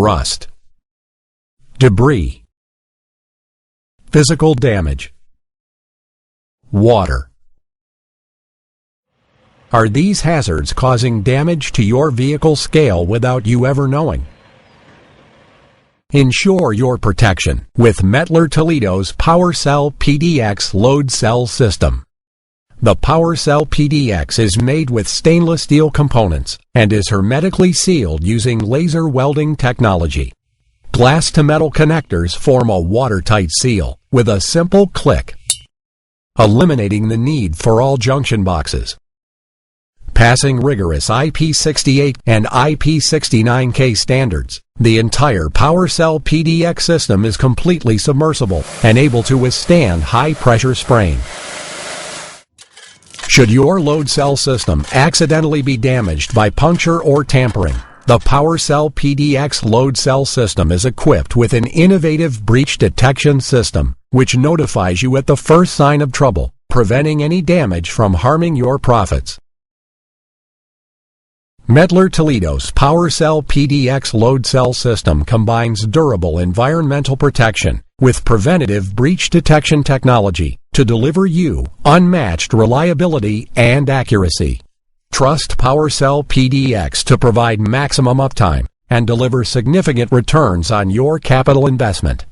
rust, debris, physical damage, water. Are these hazards causing damage to your vehicle scale without you ever knowing? Ensure your protection with Mettler Toledo's Powercell PDX Loadcell system. The Powercell PDX is made with stainless steel components and is hermetically sealed using laser welding technology. Glass-to-metal connectors form a watertight seal with a simple click, eliminating the need for all junction boxes. Passing rigorous IP68 and IP69K standards, the entire Powercell PDX system is completely submersible and able to withstand high-pressure spraying. Should your Loadcell system accidentally be damaged by puncture or tampering, the Powercell PDX Loadcell system is equipped with an innovative breach detection system, which notifies you at the first sign of trouble, preventing any damage from harming your profits. Mettler Toledo's Powercell PDX Loadcell system combines durable environmental protection with preventative breach detection technology to deliver you unmatched reliability and accuracy. Trust Powercell PDX to provide maximum uptime and deliver significant returns on your capital investment.